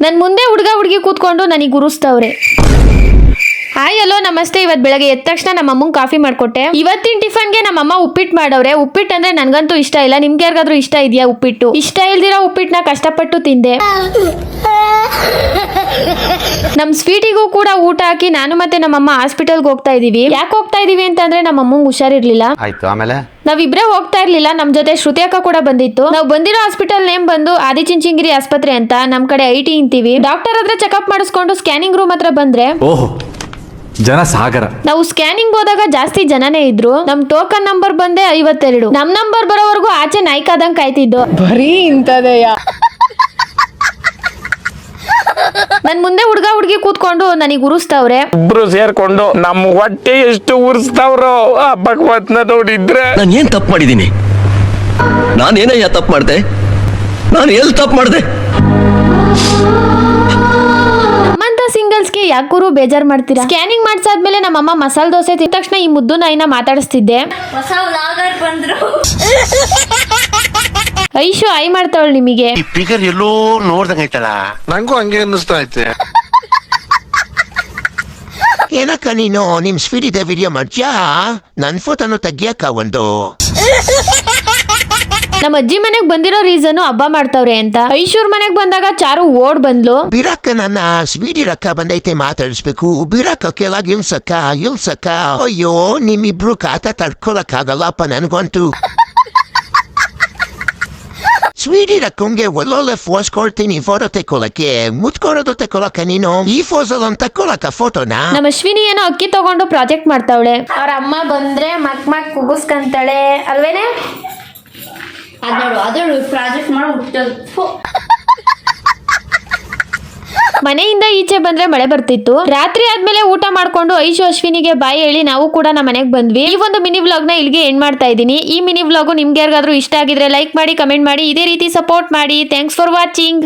ನನ್ ಮುಂದೆ ಹುಡುಗ ಹುಡುಗಿ ಕೂತ್ಕೊಂಡು ನನಗೆ ಗುರುಸ್ತವ್ರೆ. ಹಾಯ್ ಹಲೋ ನಮಸ್ತೆ. ಇವತ್ತು ಬೆಳಗ್ಗೆ ಎದ್ದ ತಕ್ಷಣ ನಮ್ಮ ಅಮ್ಮಂಗೆ ಕಾಫಿ ಮಾಡ್ಕೊಟ್ಟೆ. ಇವತ್ತಿನ ಟಿಫನ್ಗೆ ನಮ್ಮ ಅಮ್ಮ ಉಪ್ಪಿಟ್ಟು ಮಾಡವ್ರೆ. ಉಪ್ಪಿಟ್ಟು ಅಂದ್ರೆ ನನ್ಗಂತೂ ಇಷ್ಟ ಇಲ್ಲ. ನಿಮ್ಗೆ ಯಾರಿಗಾದ್ರೂ ಇಷ್ಟ ಇದೆಯಾ ಉಪ್ಪಿಟ್ಟು? ಇಷ್ಟ ಇಲ್ದಿರೋ ಉಪ್ಪಿಟ್ಟನ್ನ ಕಷ್ಟಪಟ್ಟು ತಿಂದೆ. ನಮ್ ಸ್ವೀಟಿಗೂ ಕೂಡ ಊಟ ಹಾಕಿ ನಾನು ಮತ್ತೆ ನಮ್ಮಮ್ಮ ಹಾಸ್ಪಿಟಲ್ಗೆ ಹೋಗ್ತಾ ಇದೀವಿ. ಯಾಕೆ ಹೋಗ್ತಾ ಇದೀವಿ ಅಂತಂದ್ರೆ ನಮ್ಮ ಅಮ್ಮಂಗೆ ಹುಷಾರಿರ್ಲಿಲ್ಲ. ಆಯ್ತು, ಆಮೇಲೆ ನಾವಿಬ್ರೇ ಹೋಗ್ತಾ ಇರ್ಲಿಲ್ಲ, ನಮ್ ಜೊತೆ ಶ್ರುತಿ ಅಕ್ಕ ಕೂಡ ಬಂದಿತ್ತು. ನಾವು ಬಂದಿರೋ ಹಾಸ್ಪಿಟಲ್ ನೇಮ್ ಬಂದು ಆದಿಚುಂಚನಗಿರಿ ಆಸ್ಪತ್ರೆ ಅಂತ. ನಮ್ ಕಡೆ IT ಅಂತೀವಿ. ಡಾಕ್ಟರ್ ಹತ್ರ ಚೆಕಪ್ ಮಾಡಿಸ್ಕೊಂಡು ಸ್ಕ್ಯಾನಿಂಗ್ ರೂಮ್ ಹತ್ರ ಬಂದ್ರೆ ಓಹೋ ಜನ ಸಾಗರ. ನಾವು ಸ್ಕ್ಯಾನಿಂಗ್ ಹೋದಾಗ ಜಾಸ್ತಿ ಜನನೇ ಇದ್ರು. ನಮ್ ಟೋಕನ್ ನಂಬರ್ ಬಂದೆ 52. ನಮ್ ನಂಬರ್ ಬರೋವರೆಗೂ ಆಚೆ ನಾಯ್ಕಾದಂಗ್ ಕಾಯ್ತಿದ್ದು. ಬರೀ ಇಂತದೆಯಾ? ನನ್ ಮುಂದೆ ಹುಡುಗ ಹುಡುಗಿ ಕೂತ್ಕೊಂಡು ನನಗೆ ಉರಿಸ್ತವ್ರೆ. ಇಬ್ರು ಸೇರ್ಕೊಂಡು ನಮ್ ಹೊಟ್ಟೆ ಎಷ್ಟು ಉರ್ಸ್ತಾವ್ರೋ ಆ ಭಗವತ್ನ ನೋಡಿದ್ರೆ. ನಾನು ಏನ್ ತಪ್ಪು ಮಾಡಿದ್ದೀನಿ? ನಾನೇನಯ್ಯ ತಪ್ಪು ಮಾಡ್ದೆ? ನಾನು ಎಲ್ಲಿ ತಪ್ಪು ಮಾಡ್ದೆ? ನಮ್ಮಂತ ಸಿಂಗಲ್ಸ್ಗೆ ಯಾಕೂರು ಬೇಜಾರ್ ಮಾಡ್ತೀರಾ? ಸ್ಕ್ಯಾನಿಂಗ್ ಮಾಡ್ಸಾದ್ಮೇಲೆ ನಮ್ಮಮ್ಮ ಮಸಾಲೆ ದೋಸೆ ತಿಂದ ತಕ್ಷಣ ಈ ಮುದ್ದು ನಾಯಿನ ಮಾತಾಡಿಸ್ತಿದ್ದೆ. ಹೊಸ ವ್ಲಾಗರ್ ಬಂದ್ರು. ಐಶು ಐ ಮಾಡ್ತಾವಳು ನಿಮಗೆ. ಈ ಫಿಗರ್ ಎಲ್ಲೋ ನೋಡ್ದಂಗೈತಲ್ಲ. ನಂಗೂ ಹಂಗೆ ಅನ್ನಿಸ್ತಾ ಐತೆ. ಏನಕ್ಕ ನೀನು ನಿಮ್ ಸ್ವೀಟ್ ವಿಡಿಯೋ ಮಾಡ್ಯಾ? ನನ್ ಫೋಟೋನು ತೆಗಿಯಕ್ಕ ಒಂದು. ನಮ್ಮ ಅಜ್ಜಿ ಮನೆಗ್ ಬಂದಿರೋ ರೀಸನ್ ಹಬ್ಬ ಮಾಡ್ತಾವ್ರೆ ಅಂತ. ಐಶೂರ್ ಮನೆಗ್ ಬಂದಾಗ ಚಾರು ಓಡ್ ಬಂದ್ಲು. ಬಿರಕ್ಕ ನನ್ನ ಸ್ವೀಟ್ ಇರಕ್ಕ ಬಂದೈತೆ ಮಾತಾಡಿಸ್ಬೇಕು. ಬಿರಕ್ಕ ಕೆಳಗೆ ಇಳ್ಸಕ್ಕ. ಅಯ್ಯೋ ನಿಮ್ಮಿಬ್ರು ಕಾಟ ತಡ್ಕೊಳಕ್ ಆಗಲ್ಲಪ್ಪ ನನ್ಗಂತೂ. ಸ್ವೀಟ್ ಇರಕ್ಕಂಗೆ ಒಳ್ಳೊಳ್ಳೆ ಫೋಸ್ ಕೊಡ್ತೀನಿ ಫೋಟೋ ತೆಕ್ಕೊಳಕ್ಕೆ. ಮುತ್ಕೊಡೋದು ತೆಕ್ಕೊಳಕ್ಕ ನೀನು ಈ ಫೋಸ್ ಅಲ್ಲಿ ತಕ್ಕೊಳಕ್ಕ ಫೋಟೋನ. ನಮ್ಮ ಅಶ್ವಿನಿ ಏನೋ ಅಕ್ಕಿ ತಗೊಂಡು ಪ್ರಾಜೆಕ್ಟ್ ಮಾಡ್ತಾವಳೆ. ಅವ್ರ ಅಮ್ಮ ಬಂದ್ರೆ ಮಕ್ ಕುಗಸ್ಕಂತಾಳೆ ಅಲ್ವೇನೆ? ಅದಳು ಪ್ರಾಜೆಕ್ಟ್ ಮಾಡಿ ಹುಟ್ಟೋದು. ಮನೆಯಿಂದ ಈಚೆ ಬಂದ್ರೆ ಮಳೆ ಬರ್ತಿತ್ತು. ರಾತ್ರಿ ಆದ್ಮೇಲೆ ಊಟ ಮಾಡ್ಕೊಂಡು ಐಶು ಅಶ್ವಿನಿಗೆ ಬಾಯಿ ಹೇಳಿ ನಾವು ಕೂಡ ನಮ್ಮ ಮನೆಗೆ ಬಂದ್ವಿ. ಈ ಒಂದು ಮಿನಿ ವ್ಲಾಗ್ ನ ಇಲ್ಲಿಗೆ ಎಂಡ್ ಮಾಡ್ತಾ ಇದ್ದೀನಿ. ಈ ಮಿನಿ ವ್ಲಾಗು ನಿಮ್ಗೆ ಯಾರಿಗಾದ್ರೂ ಇಷ್ಟ ಆಗಿದ್ರೆ ಲೈಕ್ ಮಾಡಿ, ಕಮೆಂಟ್ ಮಾಡಿ, ಇದೇ ರೀತಿ ಸಪೋರ್ಟ್ ಮಾಡಿ. Thanks for watching.